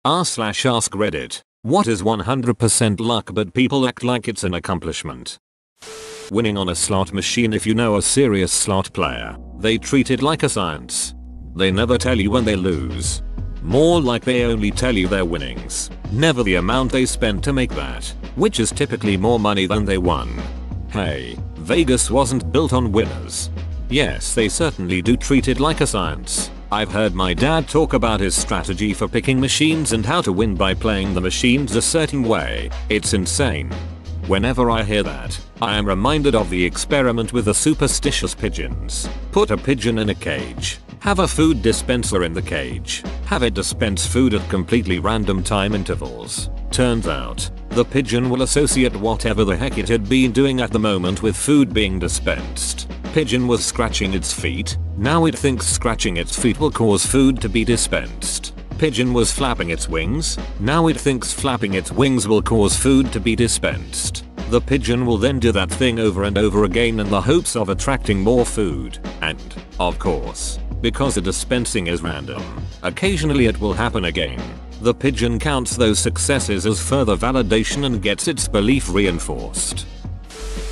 r/ask Reddit. What is 100% luck but people act like it's an accomplishment? Winning on a slot machine. If you know a serious slot player, they treat it like a science. They never tell you when they lose. More like they only tell you their winnings, never the amount they spent to make that, which is typically more money than they won. Hey, Vegas wasn't built on winners. Yes, they certainly do treat it like a science. I've heard my dad talk about his strategy for picking machines and how to win by playing the machines a certain way. It's insane. Whenever I hear that, I am reminded of the experiment with the superstitious pigeons. Put a pigeon in a cage. Have a food dispenser in the cage. Have it dispense food at completely random time intervals. Turns out, the pigeon will associate whatever the heck it had been doing at the moment with food being dispensed. Pigeon was scratching its feet. Now it thinks scratching its feet will cause food to be dispensed. Pigeon was flapping its wings. Now it thinks flapping its wings will cause food to be dispensed. The pigeon will then do that thing over and over again in the hopes of attracting more food. And, of course, because the dispensing is random, occasionally it will happen again. The pigeon counts those successes as further validation and gets its belief reinforced.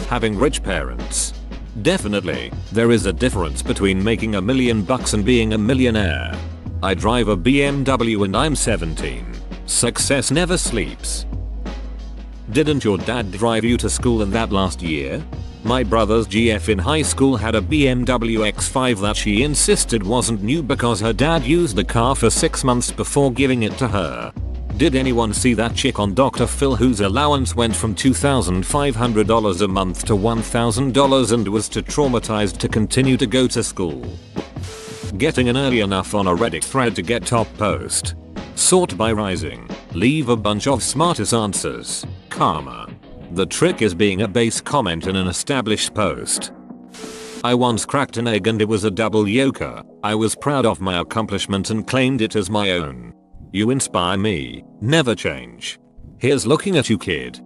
Having rich parents. Definitely, there is a difference between making $1 million and being a millionaire. I drive a BMW and I'm 17. Success never sleeps. Didn't your dad drive you to school in that last year? My brother's GF in high school had a BMW X5 that she insisted wasn't new because her dad used the car for 6 months before giving it to her. Did anyone see that chick on Dr. Phil whose allowance went from $2,500 a month to $1,000 and was too traumatized to continue to go to school? Getting in early enough on a Reddit thread to get top post. Sort by rising. Leave a bunch of smartest answers. Karma. The trick is being a base comment in an established post. I once cracked an egg and it was a double yolker. I was proud of my accomplishment and claimed it as my own. You inspire me. Never change. Here's looking at you, kid.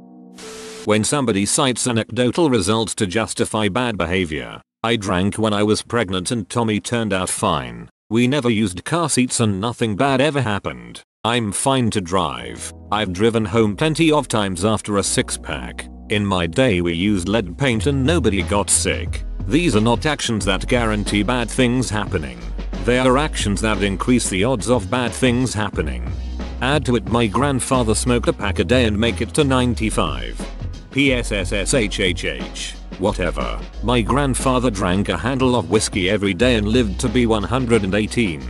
When somebody cites anecdotal results to justify bad behavior. I drank when I was pregnant and Tommy turned out fine. We never used car seats and nothing bad ever happened. I'm fine to drive. I've driven home plenty of times after a 6-pack. In my day we used lead paint and nobody got sick. These are not actions that guarantee bad things happening. They are actions that increase the odds of bad things happening. Add to it my grandfather smoked a pack a day and make it to 95. PSSSHHH. Whatever. My grandfather drank a handle of whiskey every day and lived to be 118.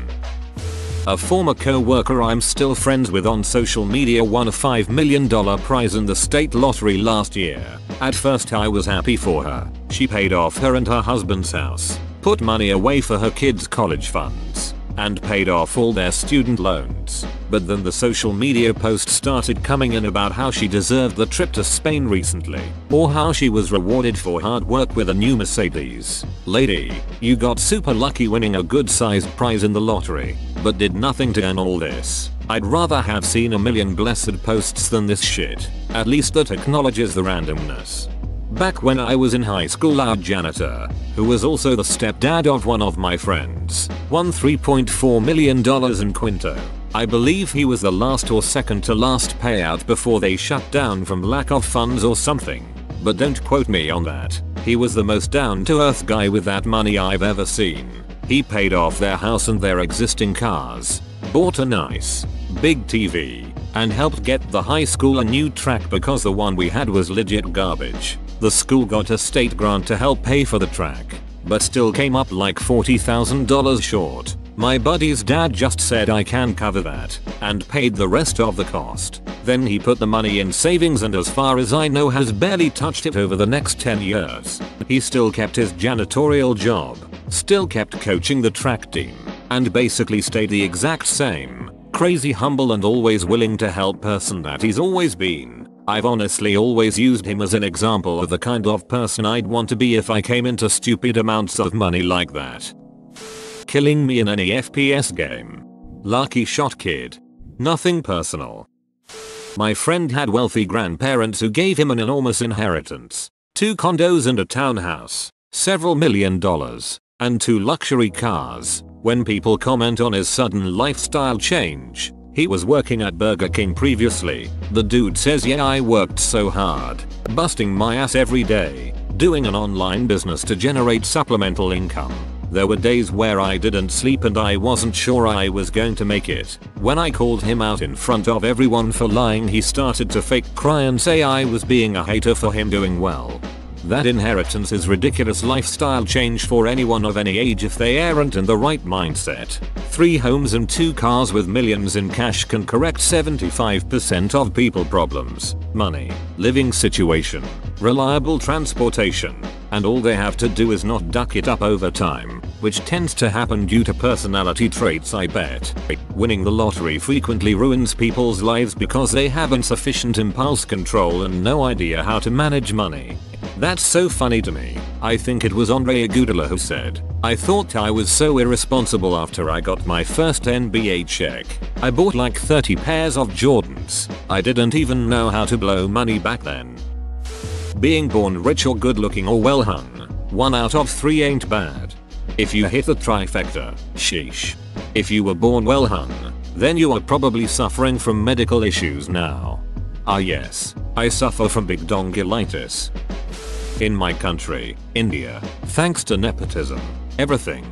A former co-worker I'm still friends with on social media won a $5 million prize in the state lottery last year. At first I was happy for her. She paid off her and her husband's house, put money away for her kids' college funds, and paid off all their student loans. But then the social media posts started coming in about how she deserved the trip to Spain recently, or how she was rewarded for hard work with a new Mercedes. Lady, you got super lucky winning a good sized prize in the lottery, but did nothing to earn all this. I'd rather have seen a million blessed posts than this shit. At least that acknowledges the randomness. Back when I was in high school, our janitor, who was also the stepdad of one of my friends, won $3.4 million in Quinto. I believe he was the last or second to last payout before they shut down from lack of funds or something. But don't quote me on that. He was the most down-to-earth guy with that money I've ever seen. He paid off their house and their existing cars, bought a nice, big TV, and helped get the high school a new track because the one we had was legit garbage. The school got a state grant to help pay for the track, but still came up like $40,000 short. My buddy's dad just said I can cover that, and paid the rest of the cost. Then he put the money in savings and as far as I know has barely touched it over the next 10 years. He still kept his janitorial job, still kept coaching the track team, and basically stayed the exact same, crazy humble and always willing to help person that he's always been. I've honestly always used him as an example of the kind of person I'd want to be if I came into stupid amounts of money like that. Killing me in any FPS game. Lucky shot, kid. Nothing personal. My friend had wealthy grandparents who gave him an enormous inheritance. 2 condos and a townhouse, several $1 million, and 2 luxury cars. When people comment on his sudden lifestyle change, He was working at Burger King previously. The dude says, yeah, I worked so hard, busting my ass every day, doing an online business to generate supplemental income. There were days where I didn't sleep and I wasn't sure I was going to make it. When I called him out in front of everyone for lying, he started to fake cry and say I was being a hater for him doing well. That inheritance is ridiculous lifestyle change for anyone of any age if they aren't in the right mindset. 3 homes and 2 cars with millions in cash can correct 75% of people problems. Money, living situation, reliable transportation, and all they have to do is not duck it up over time, which tends to happen due to personality traits, I bet. Winning the lottery frequently ruins people's lives because they have insufficient impulse control and no idea how to manage money. That's so funny to me. I think it was Andre Iguodala who said, I thought I was so irresponsible after I got my first NBA check. I bought like 30 pairs of Jordans. I didn't even know how to blow money back then. Being born rich or good looking or well hung, 1 out of 3 ain't bad. If you hit the trifecta, sheesh. If you were born well hung, then you are probably suffering from medical issues now. Ah yes, I suffer from big dongulitis. In my country, India, thanks to nepotism, everything.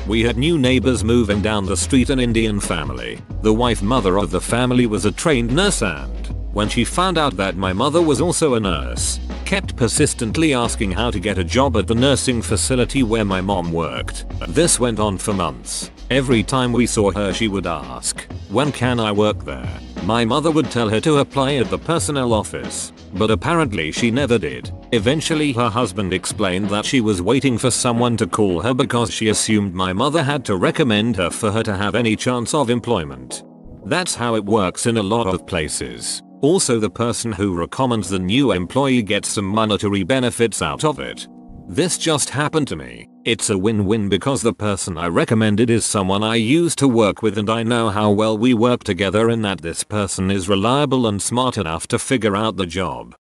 We had new neighbors moving down the street, an Indian family. The wife mother of the family was a trained nurse, and when she found out that my mother was also a nurse, kept persistently asking how to get a job at the nursing facility where my mom worked. This went on for months. Every time we saw her she would ask, when can I work there? My mother would tell her to apply at the personnel office, but apparently she never did. Eventually her husband explained that she was waiting for someone to call her because she assumed my mother had to recommend her for her to have any chance of employment. That's how it works in a lot of places. Also, the person who recommends the new employee gets some monetary benefits out of it. This just happened to me. It's a win-win because the person I recommended is someone I used to work with and I know how well we work together and that this person is reliable and smart enough to figure out the job.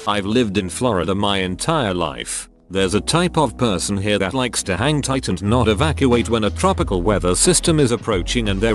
I've lived in Florida my entire life. There's a type of person here that likes to hang tight and not evacuate when a tropical weather system is approaching and they're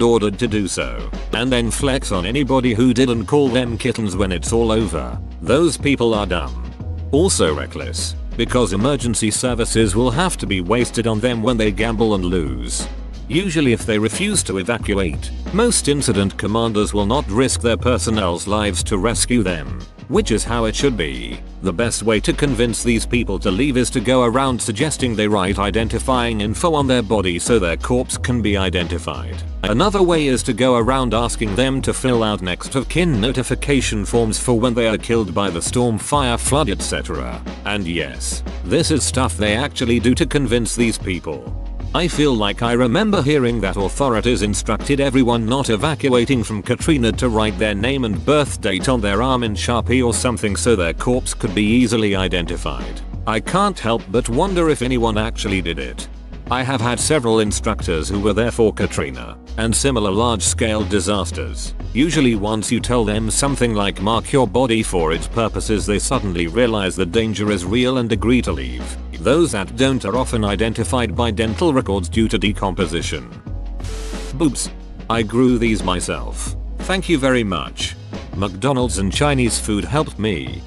ordered to do so. And then flex on anybody who didn't call them kittens when it's all over. Those people are dumb. Also reckless, because emergency services will have to be wasted on them when they gamble and lose. Usually if they refuse to evacuate, most incident commanders will not risk their personnel's lives to rescue them. Which is how it should be. The best way to convince these people to leave is to go around suggesting they write identifying info on their body so their corpse can be identified. Another way is to go around asking them to fill out next of kin notification forms for when they are killed by the storm, fire, flood, etc. And yes, this is stuff they actually do to convince these people. I feel like I remember hearing that authorities instructed everyone not evacuating from Katrina to write their name and birth date on their arm in Sharpie or something so their corpse could be easily identified. I can't help but wonder if anyone actually did it. I have had several instructors who were there for Katrina and similar large-scale disasters. Usually once you tell them something like mark your body for its purposes, they suddenly realize the danger is real and agree to leave. Those that don't are often identified by dental records due to decomposition. Boobs. I grew these myself. Thank you very much. McDonald's and Chinese food helped me.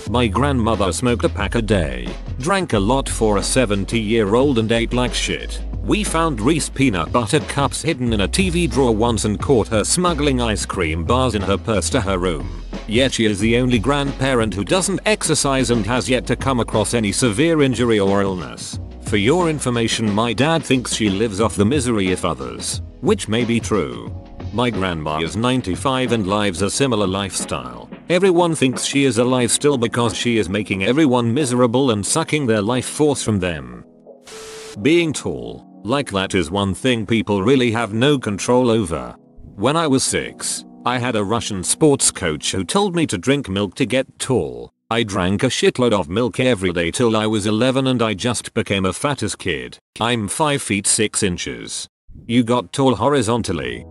My grandmother smoked a pack a day, drank a lot for a 70-year-old and ate like shit. We found Reese peanut butter cups hidden in a TV drawer once and caught her smuggling ice cream bars in her purse to her room. Yet she is the only grandparent who doesn't exercise and has yet to come across any severe injury or illness. For your information, my dad thinks she lives off the misery of others, which may be true. My grandma is 95 and lives a similar lifestyle. Everyone thinks she is alive still because she is making everyone miserable and sucking their life force from them. Being tall, like that is one thing people really have no control over. When I was 6, I had a Russian sports coach who told me to drink milk to get tall. I drank a shitload of milk every day till I was 11 and I just became a fat as kid. I'm 5 feet 6 inches. You got tall horizontally.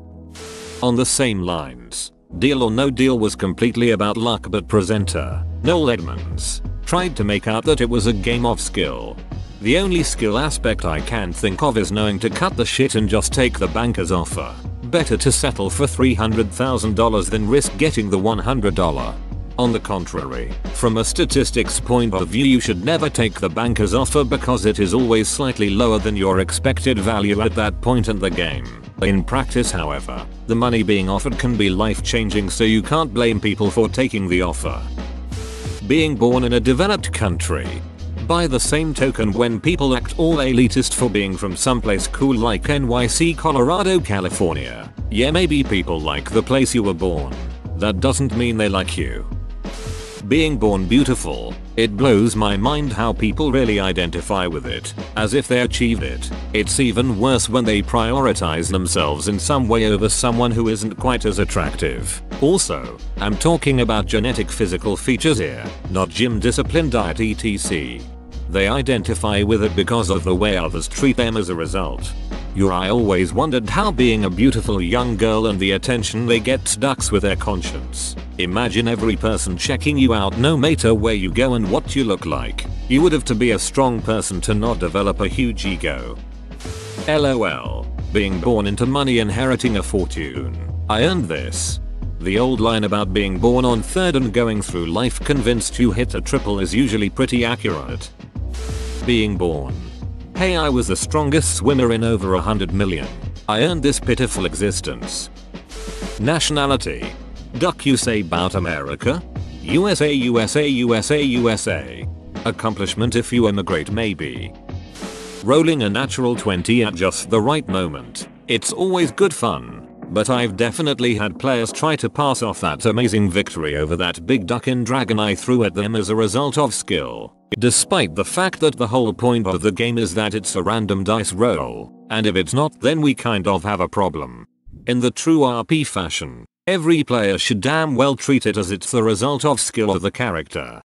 On the same lines, Deal or No Deal was completely about luck, but presenter Noel Edmonds tried to make out that it was a game of skill. The only skill aspect I can think of is knowing to cut the shit and just take the banker's offer. better to settle for $300,000 than risk getting the $100. On the contrary, from a statistics point of view, you should never take the banker's offer because it is always slightly lower than your expected value at that point in the game. In practice, however, the money being offered can be life-changing, so you can't blame people for taking the offer. Being born in a developed country. By the same token, when people act all elitist for being from someplace cool like NYC, Colorado, California, yeah, maybe people like the place you were born. That doesn't mean they like you. Being born beautiful. It blows my mind how people really identify with it, as if they achieved it. It's even worse when they prioritize themselves in some way over someone who isn't quite as attractive. Also, I'm talking about genetic physical features here, not gym discipline, diet, etc. They identify with it because of the way others treat them as a result. I always wondered how being a beautiful young girl and the attention they get stucks with their conscience. Imagine every person checking you out no matter where you go and what you look like. You would have to be a strong person to not develop a huge ego. LOL. Being born into money, inheriting a fortune. I earned this. The old line about being born on third and going through life convinced you hit a triple is usually pretty accurate. Being born. Hey, I was the strongest swimmer in over 100 million. I earned this pitiful existence. Nationality. Duck, you say about America? USA, USA, USA, USA. Accomplishment if you immigrate, maybe. Rolling a natural 20 at just the right moment. It's always good fun. But I've definitely had players try to pass off that amazing victory over that big duck in Dragon I threw at them as a result of skill. Despite the fact that the whole point of the game is that it's a random dice roll, and if it's not, then we kind of have a problem. In the true RP fashion, every player should damn well treat it as it's the result of skill of the character.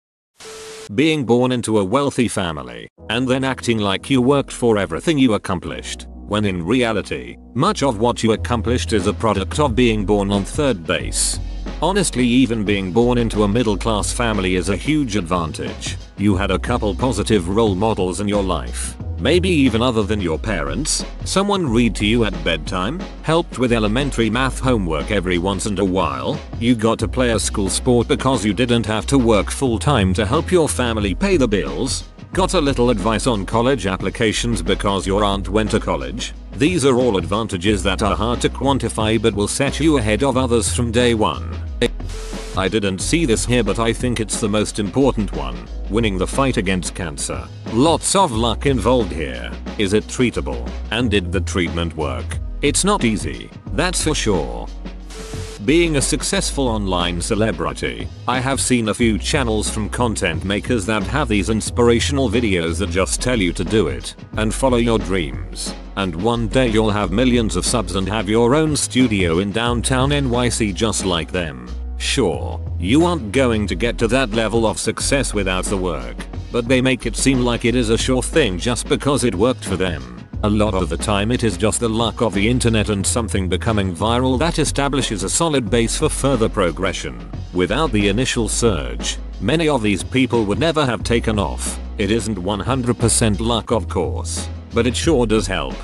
Being born into a wealthy family, and then acting like you worked for everything you accomplished, when in reality, much of what you accomplished is a product of being born on third base. Honestly, even being born into a middle-class family is a huge advantage. You had a couple positive role models in your life. Maybe even other than your parents. Someone read to you at bedtime, helped with elementary math homework every once in a while. You got to play a school sport because you didn't have to work full-time to help your family pay the bills. Got a little advice on college applications because your aunt went to college. These are all advantages that are hard to quantify but will set you ahead of others from day one. I didn't see this here, but I think it's the most important one. Winning the fight against cancer. Lots of luck involved here. Is it treatable? And did the treatment work? It's not easy, that's for sure. Being a successful online celebrity. I have seen a few channels from content makers that have these inspirational videos that just tell you to do it and follow your dreams. And one day you'll have millions of subs and have your own studio in downtown NYC just like them. Sure, you aren't going to get to that level of success without the work, but they make it seem like it is a sure thing just because it worked for them. A lot of the time it is just the luck of the internet and something becoming viral that establishes a solid base for further progression. Without the initial surge, many of these people would never have taken off. It isn't 100% luck, of course, but it sure does help.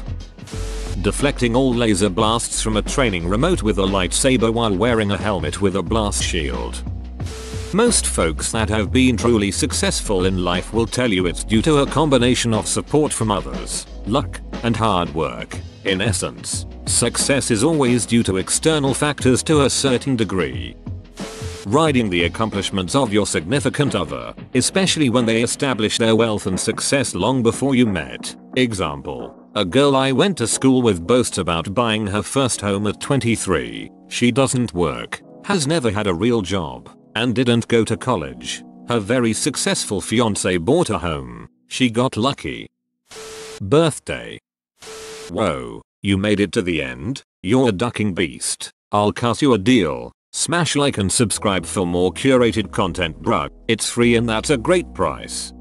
Deflecting all laser blasts from a training remote with a lightsaber while wearing a helmet with a blast shield. Most folks that have been truly successful in life will tell you it's due to a combination of support from others, luck, and hard work. In essence, success is always due to external factors to a certain degree. Riding the accomplishments of your significant other, especially when they establish their wealth and success long before you met. Example. A girl I went to school with boasts about buying her first home at 23. She doesn't work, has never had a real job, and didn't go to college. Her very successful fiance bought a home. She got lucky. Birthday. Whoa, you made it to the end? You're a ducking beast. I'll cut you a deal. Smash like and subscribe for more curated content, bruh. It's free and that's a great price.